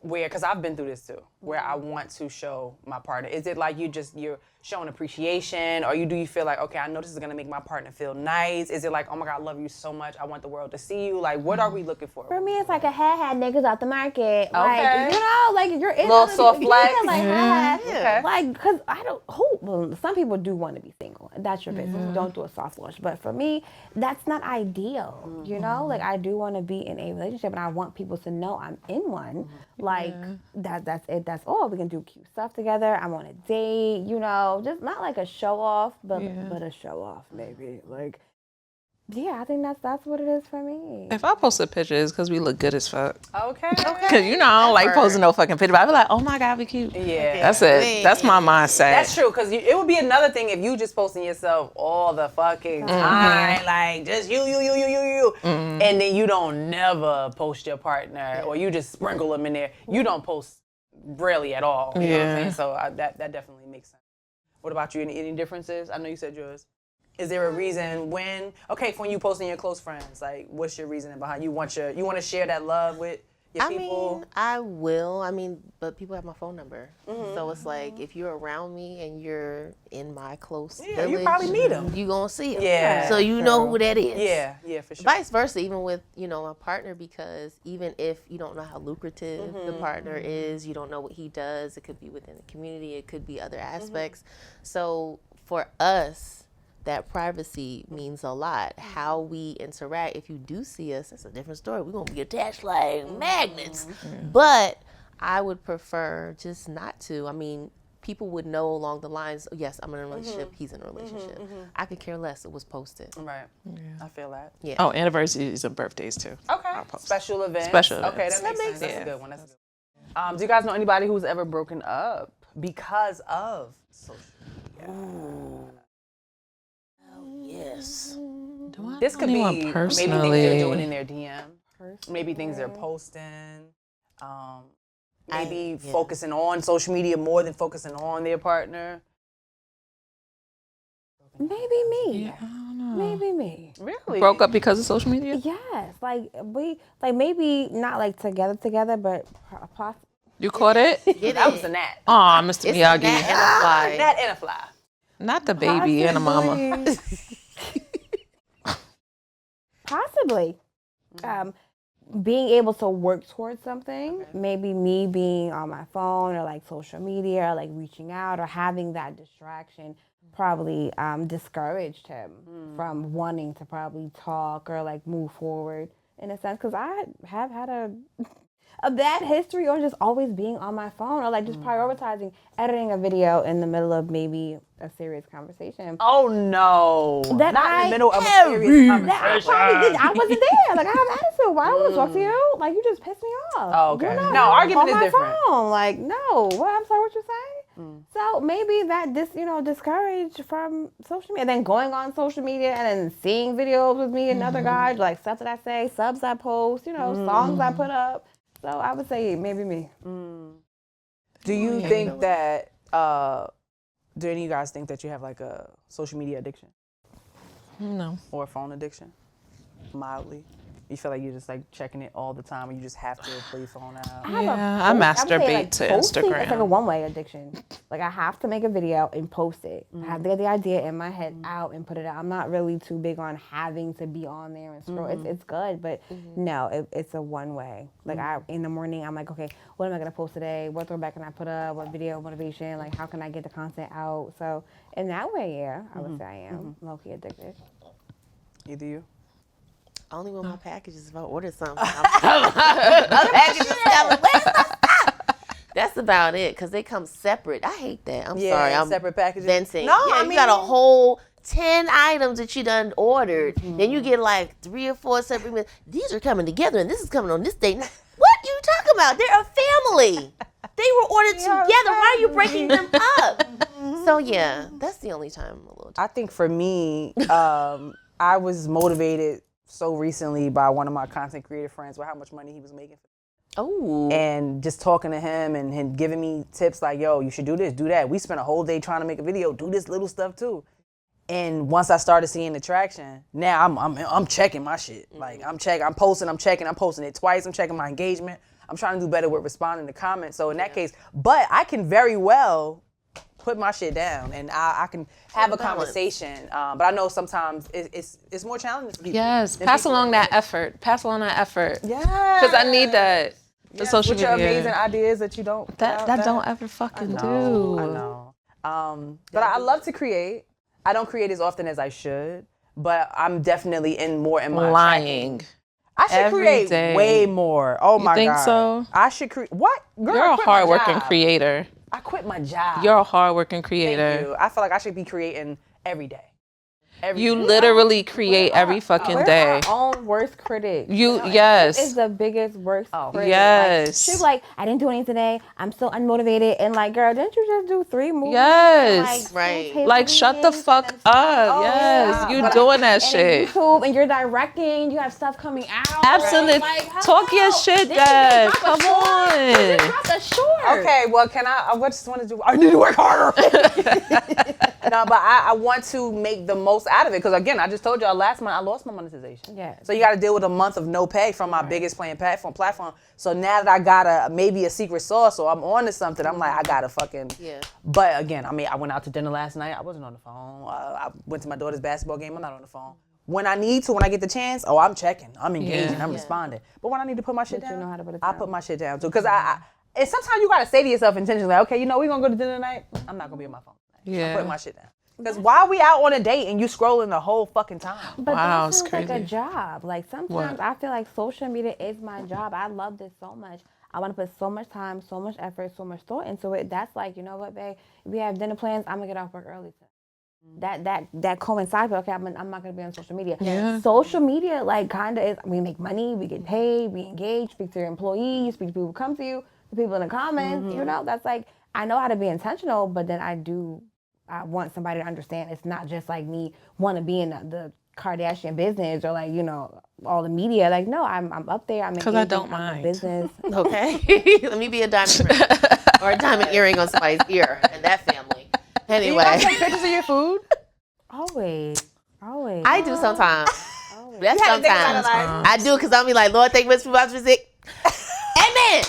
Because I've been through this too, where I want to show my partner. Is it like you're showing appreciation, or do you feel like, okay, I know this is gonna make my partner feel nice? Is it like, oh my God, I love you so much, I want the world to see you? Like, what are we looking for? For me, it's like a had niggas out the market. Okay. Like, you know, like you're in little soft flex. like, Okay. like, cause I don't. Well, some people do want to be single. That's your business. Don't do a soft launch. But for me, that's not ideal. You know, like I do want to be in a relationship, and I want people to know I'm in one. Like that's it. That's all. We can do cute stuff together. I'm on a date. You know, just not like a show off, but a show off maybe. Like, yeah, I think that's what it is for me. If I post a picture, it's because we look good as fuck. Okay. Because, you know, I don't like posting no fucking picture. But I be like, oh my God, we cute. Yeah. That's it. That's my mindset. That's true, because it would be another thing if you just posting yourself all the fucking time, like just you, and then you don't never post your partner, or you just sprinkle them in there. You don't post really at all. You know what I'm saying? So that definitely makes sense. What about you? Any differences? I know you said yours. Is there a reason when you posting your close friends, like what's your reasoning behind you want to share that love with your people? I will. But people have my phone number. So it's like if you're around me and you're in my close village, you probably meet them. You gonna see them. Yeah. So you know who that is. Yeah, for sure. Vice versa, even with, my partner, because even if you don't know how lucrative the partner is, you don't know what he does, it could be within the community, it could be other aspects. So for us, that privacy means a lot. How we interact, if you do see us, that's a different story. We're going to be attached like magnets. But I would prefer just not to. People would know along the lines, yes, I'm in a relationship, he's in a relationship. I could care less. It was posted. Right. Yeah. I feel that. Yeah. Oh, anniversaries and birthdays too. Okay. Special events. Okay, that makes sense. That's a good one. That's a good one. Do you guys know anybody who's ever broken up because of social media? Yes. This could be maybe things they're doing in their DM. Maybe things they're posting. Maybe focusing on social media more than focusing on their partner. Maybe me. Yeah, I don't know. Maybe me. Really? Broke up because of social media? Yes. Like maybe not like together, but You caught it? That was a gnat. Aw, Mr. Miyagi. Gnat and a fly. Gnat and a fly. Not the baby and a mama. Possibly. Being able to work towards something, maybe me being on my phone or like social media or like reaching out or having that distraction probably discouraged him from wanting to probably talk or like move forward in a sense, because I have had a bad history on just always being on my phone or like just prioritizing editing a video in the middle of maybe a serious conversation. Oh no! That not in the middle of a serious conversation. That I probably did. I wasn't there. Like I have attitude. Why would I talk to you? Like you just pissed me off. Oh, okay. You're not No, argument is on my different. phone. Like no. What? I'm sorry. What you say? So maybe that discouraged from social media. And then going on social media and then seeing videos with me and other guys, like stuff that I say, subs I post, songs I put up. So I would say maybe me. Do you think that, do any of you guys think that you have like a social media addiction? No. Or a phone addiction? Mildly? You feel like you're just like checking it all the time, or you just have to pull your phone out? I masturbate to Instagram. It's like a one-way addiction. Like I have to make a video and post it. I have to get the idea in my head out and put it out. I'm not really too big on having to be on there and scroll. It's good, but no, it's a one-way. Like in the morning, I'm like, okay, what am I gonna post today? What throwback can I put up? What video motivation? Like how can I get the content out? So in that way, yeah, I would say I am low-key addicted. Either you? Only when my packages, if I order something, my packages coming. Where's my stuff? That's about it, because they come separate. I hate that. I'm sorry. I'm separate packages. venting. No, yeah, you got a whole 10 items that you done ordered. Then you get like 3 or 4 separate. These are coming together, and this is coming on this date. What you talking about? They're a family. They were ordered together. Why are you breaking them up? So yeah, that's the only time I'm a little. I think for me, I was motivated so recently by one of my content creator friends with how much money he was making. Oh. And just talking to him and him giving me tips like, yo, you should do this, do that. We spent a whole day trying to make a video, do this little stuff too. And once I started seeing the traction, now I'm checking my shit. Like I'm posting it twice, I'm checking my engagement. I'm trying to do better with responding to comments. So in that case, but I can very well put my shit down, and I can have a conversation. But I know sometimes it's more challenging for people. Yes, pass along that effort. Yeah. Because I need that. The social with your media. amazing ideas that you don't That don't ever fucking do. I know. But I love to create. I don't create as often as I should, but I'm definitely in my lying. I should Every create day. way more. Oh my God. You think so? I should create. What? Girl, You're a hardworking creator. I quit my job. You're a hardworking creator. Thank you. I feel like I should be creating every day. You literally create every fucking day. Our own worst critic. Yes. It's the biggest worst critic. Yes. Like, she's like, I didn't do anything today. I'm so unmotivated. And like, girl, didn't you just do 3 movies? Yes. Right. Like, shut the fuck up. Yes. You doing that shit. YouTube, and you're directing. You have stuff coming out. Absolutely. Like, Talk your shit, Dad. Come on. Drop a short. Okay, well, I just want to do, I need to work harder. No, but I want to make the most out of it. Because again, I just told y'all last month I lost my monetization. Yeah. So you got to deal with a month of no pay from my biggest playing platform. So now that I got maybe a secret sauce or I'm on to something, I'm like, I got to fucking. Yeah. But again, I went out to dinner last night. I wasn't on the phone. I went to my daughter's basketball game. I'm not on the phone. When I need to, when I get the chance, I'm checking. I'm engaging. I'm responding. But when I need to put my shit down, you know how to put it I down. put my shit down too. Because and sometimes you got to say to yourself intentionally, like, okay, we're going to go to dinner tonight. I'm not going to be on my phone tonight. Yeah. I'm putting my shit down. Because why we out on a date and you scrolling the whole fucking time? But Wow, that it's sounds like a crazy. job. Like sometimes I feel like social media is my job. I love this so much. I want to put so much time, so much effort, so much thought into it. That's like, you know what, babe? If we have dinner plans, I'm gonna get off work early. That coincides. But okay, I'm not gonna be on social media. Yeah. Social media, like, kind of is. We make money, we get paid, we engage, speak to your employees, speak to people who come to you, the people in the comments. You know, that's like, I know how to be intentional, but then I want somebody to understand it's not just like me want to be in the Kardashian business or like, you know, all the media. Like, no, I'm up there. I'm Because I engaging, don't I'm a mind. business. Okay. Let me be a diamond ring or a diamond earring on somebody's ear in that family. Do you Anyway, guys take pictures of your food? Always. I do sometimes. That's You had to think about it, sometimes. like, I do because I'll be like, Lord, thank you for my music. Amen.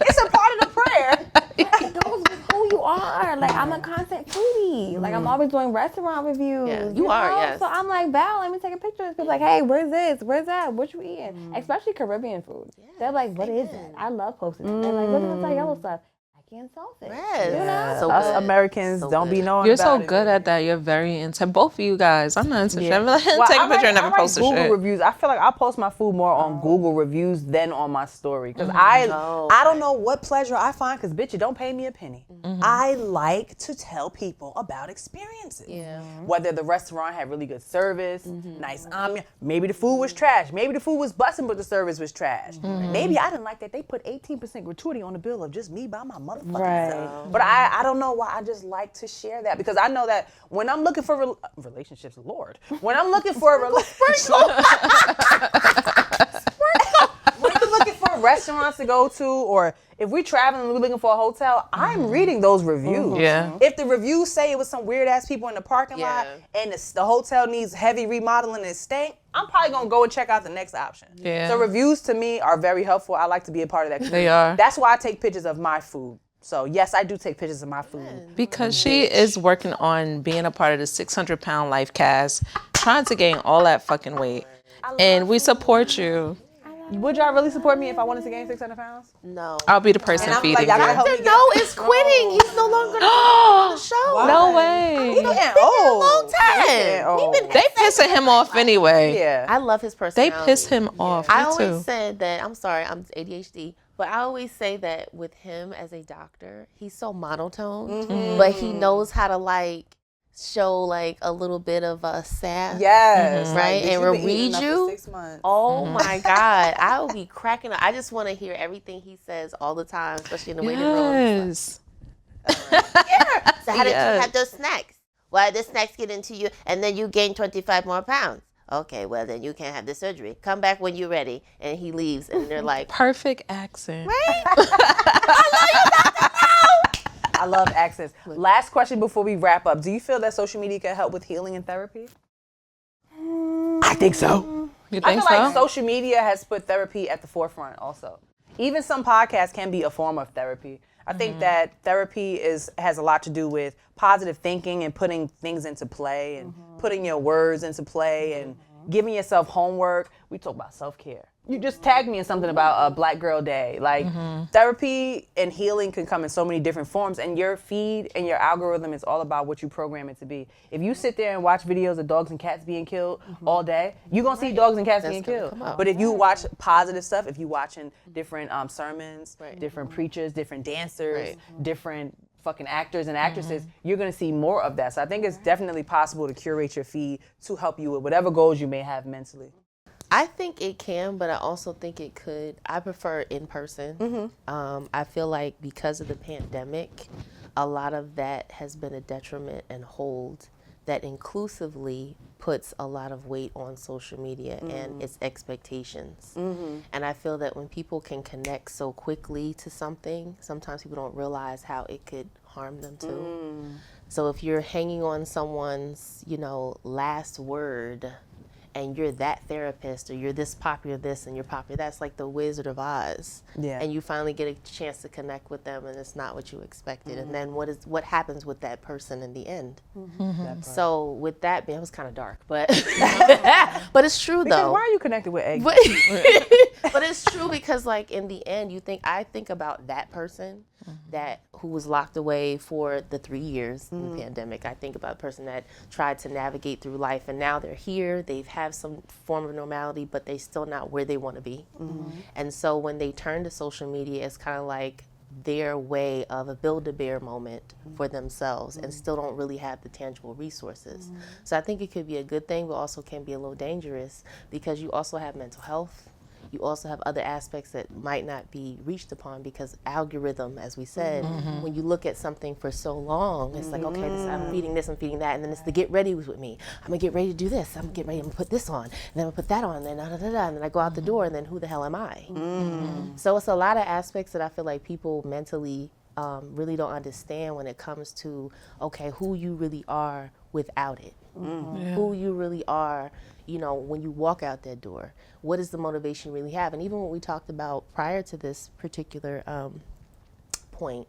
it's a part of the prayer. It goes with who you are. Like, I'm a content foodie. Like, I'm always doing restaurant reviews. Yeah, you are, know? yes. So I'm like, Val, let me take a picture. People like, hey, where's this? Where's that? What you eating? Especially Caribbean food. They're like, what is it? I love posting it. They're like, what's this yellow stuff? I can't solve it. Yes. You know? So Us good. Americans So don't be good. knowing You're about so it. good at that. You're very intense. Both of you guys. I'm not intense. I'm like, Well, take a I picture and never write post the Google shit. reviews. I feel like I post my food more on Google reviews than on my story. Because I don't know what pleasure I find, because bitch, you don't pay me a penny. I like to tell people about experiences. Yeah. Whether the restaurant had really good service, nice ambiance, maybe the food was trash, maybe the food was busting but the service was trash. Maybe I didn't like that they put 18% gratuity on the bill of just me by my motherfucking self. But I don't know why, I just like to share that, because I know that when I'm looking for relationships, Lord, when I'm looking for a relationship, when I'm looking for restaurants to go to, or if we're traveling and we're looking for a hotel, I'm reading those reviews. Yeah. If the reviews say it was some weird ass people in the parking lot and the hotel needs heavy remodeling and it stank, I'm probably gonna go and check out the next option. Yeah. So reviews to me are very helpful. I like to be a part of that community. They are. That's why I take pictures of my food. So yes, I do take pictures of my food. Because she is working on being a part of the 600-pound life cast, trying to gain all that fucking weight. And we support you. Would y'all really support me if I wanted to gain 600 pounds? No. I'll be the person And I'm feeding like, y'all gotta you. help me get No, is quitting. He's no longer on the show. No way. a Long time. He been They pissing him off anyway. Yeah. I love his They personality. piss him off. I Me always too. said that, I'm sorry, I'm ADHD, but I always say that with him as a doctor, he's so monotone, but he knows how to like show like a little bit of a sass. Yes. Right? Like, And bitch, we'll you been eating read enough you. for 6 months. Oh my God. I will be cracking up. I just want to hear everything he says all the time, especially in the waiting room. Yes. So how did you Yes. have those snacks? Why did the snacks get into you and then you gain 25 more pounds? Okay, well then you can't have the surgery. Come back when you're ready. And he leaves and they're like, Perfect accent. I love accents. Last question before we wrap up. Do you feel that social media can help with healing and therapy? I think so. You I think feel so? like social media has put therapy at the forefront also. Even some podcasts can be a form of therapy. I think that therapy has a lot to do with positive thinking and putting things into play and putting your words into play and giving yourself homework. We talk about self-care. You just tagged me in something about a Black Girl Day. Like, therapy and healing can come in so many different forms, and your feed and your algorithm is all about what you program it to be. If you sit there and watch videos of dogs and cats being killed all day, you're going to see dogs and cats being killed. But if you watch positive stuff, if you watching different sermons, different preachers, different dancers, different fucking actors and actresses, you're going to see more of that. So I think it's definitely possible to curate your feed to help you with whatever goals you may have mentally. I think it can, but I also think it could. I prefer in person. I feel like because of the pandemic, a lot of that has been a detriment and hold that inclusively puts a lot of weight on social media and its expectations. And I feel that when people can connect so quickly to something, sometimes people don't realize how it could harm them too. So if you're hanging on someone's, last word, and you're that therapist, or you're this popular this and you're popular, that's like the Wizard of Oz. Yeah. And you finally get a chance to connect with them and it's not what you expected. And then what happens with that person in the end? So with that being, it was kind of dark, but but it's true though. Why are you connected with eggs? But it's true because like in the end, I think about that person who was locked away for the 3 years in the pandemic. I think about the person that tried to navigate through life and now they're here, they've have some form of normality, but they still not where they want to be. And so when they turn to social media, it's kind of like their way of a Build-A-Bear moment for themselves and still don't really have the tangible resources. So I think it could be a good thing, but also can be a little dangerous because you also have mental health. You also have other aspects that might not be reached upon because algorithm, as we said, when you look at something for so long, it's like, okay, I'm feeding this, I'm feeding that, and then it's the get ready with me. I'm gonna get ready to do this, I'm gonna put this on, and then I'm gonna put that on, and then and then I go out the door, and then who the hell am I? So it's a lot of aspects that I feel like people mentally really don't understand when it comes to, okay, who you really are without it. Who you really are, when you walk out that door. What is the motivation you really have? And even what we talked about prior to this particular point,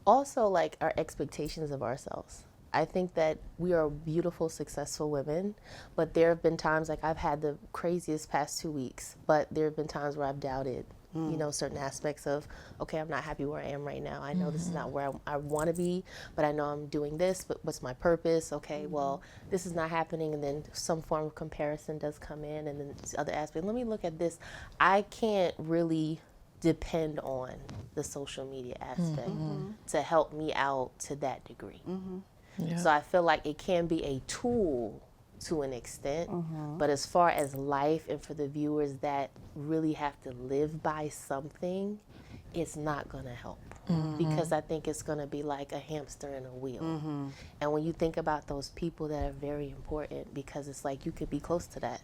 also like our expectations of ourselves. I think that we are beautiful, successful women, but there have been times, like I've had the craziest past 2 weeks, but there have been times where I've doubted certain aspects of, okay, I'm not happy where I am right now. I know this is not where I want to be, but I know I'm doing this, but what's my purpose? Okay, well, this is not happening, and then some form of comparison does come in, and then this other aspect. Let me look at this. I can't really depend on the social media aspect to help me out to that degree. So I feel like it can be a tool to an extent, but as far as life and for the viewers that really have to live by something, it's not going to help because I think it's going to be like a hamster in a wheel. And when you think about those people that are very important, because it's like you could be close to that.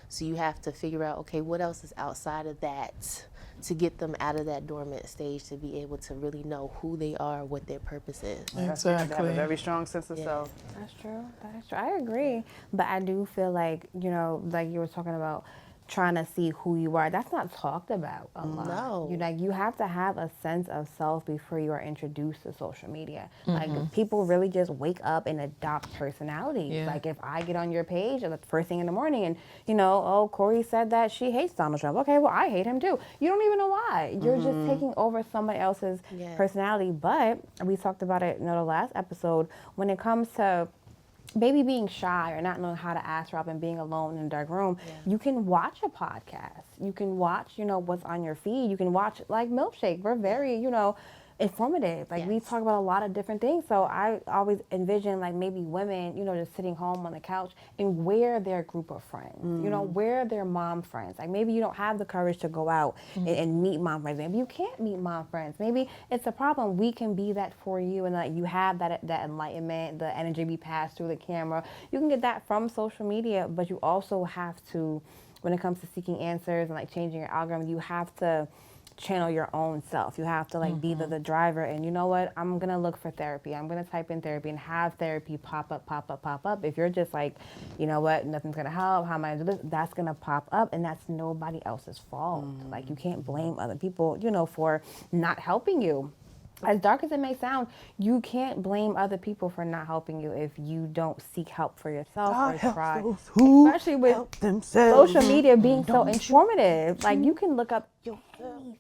So you have to figure out, okay, what else is outside of that to get them out of that dormant stage to be able to really know who they are, what their purpose is. Exactly. They have a very strong sense of self. That's true. That's true. I agree. But I do feel like, like you were talking about trying to see who you are. That's not talked about a lot. No. You have to have a sense of self before you are introduced to social media. Like people really just wake up and adopt personalities. Like if I get on your page the first thing in the morning and, oh, Cori said that she hates Donald Trump. Okay, well, I hate him too. You don't even know why. You're just taking over somebody else's personality. But we talked about it in the last episode when it comes to maybe being shy or not knowing how to ask for help and being alone in a dark room, you can watch a podcast. You can watch, what's on your feed. You can watch, like, Milfshake. We're very, informative. Like, we talk about a lot of different things. So I always envision, like, maybe women, just sitting home on the couch and where their group of friends, where their mom friends. Like, maybe you don't have the courage to go out and meet mom friends. Maybe you can't meet mom friends. Maybe it's a problem. We can be that for you. And, like, you have that enlightenment, the energy be passed through the camera. You can get that from social media, but you also have to, when it comes to seeking answers and, like, changing your algorithm, you have to channel your own self. You have to like be the driver. And you know what? I'm gonna look for therapy. I'm gonna type in therapy and have therapy pop up. If you're just like, you know what, nothing's gonna help, how am I gonna do this? That's gonna pop up, and that's nobody else's fault. Like, you can't blame other people, you know, for not helping you. As dark as it may sound, you can't blame other people for not helping you if you don't seek help for yourself or try. Especially with social media being so informative. Like, you can look up anything.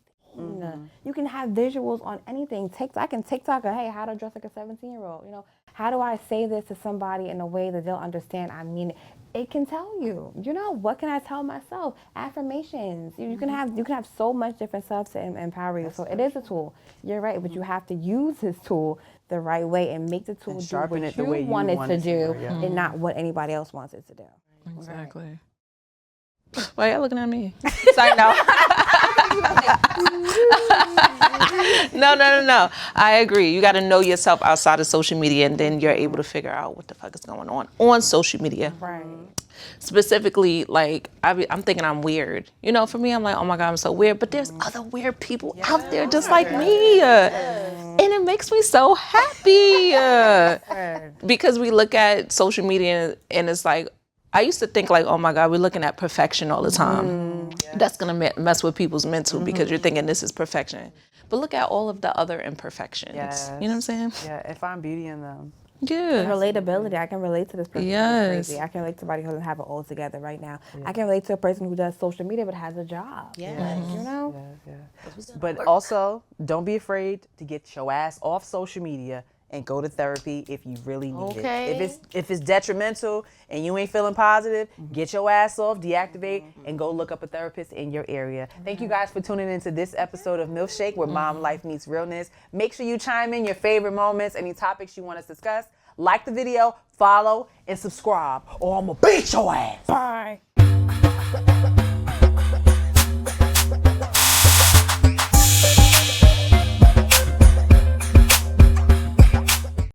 You can have visuals on anything. I can TikTok, hey, how to dress like a 17-year-old. You know, how do I say this to somebody in a way that they'll understand? I mean, it can tell you. You know, what can I tell myself? Affirmations. You can have so much different stuff to empower you. So it is a tool. You're right, but you have to use this tool the right way and make the tool do what you want it to do, and not what anybody else wants it to do. Exactly. Why are you looking at me? Sorry, no. No. I agree. You got to know yourself outside of social media, and then you're able to figure out what the fuck is going on social media. Right. Specifically, like, I'm thinking I'm weird. You know, for me, I'm like, oh my God, I'm so weird. But there's other weird people out there just like me. And it makes me so happy. Because we look at social media and it's like, I used to think like, oh my God, we're looking at perfection all the time. That's gonna mess with people's mental because you're thinking this is perfection. But look at all of the other imperfections. Yes. You know what I'm saying? Yeah, and find beauty in them. Yeah. Relatability. I can relate to this person who's crazy. I can relate to somebody who doesn't have it all together right now. I can relate to a person who does social media but has a job. Yes. You know? But also, don't be afraid to get your ass off social media and go to therapy if you really need it. If it's detrimental and you ain't feeling positive, get your ass off, deactivate, and go look up a therapist in your area. Thank you guys for tuning into this episode of Milfshake, where mom life meets realness. Make sure you chime in your favorite moments, any topics you want us to discuss. Like the video, follow, and subscribe, or I'm gonna beat your ass. Bye.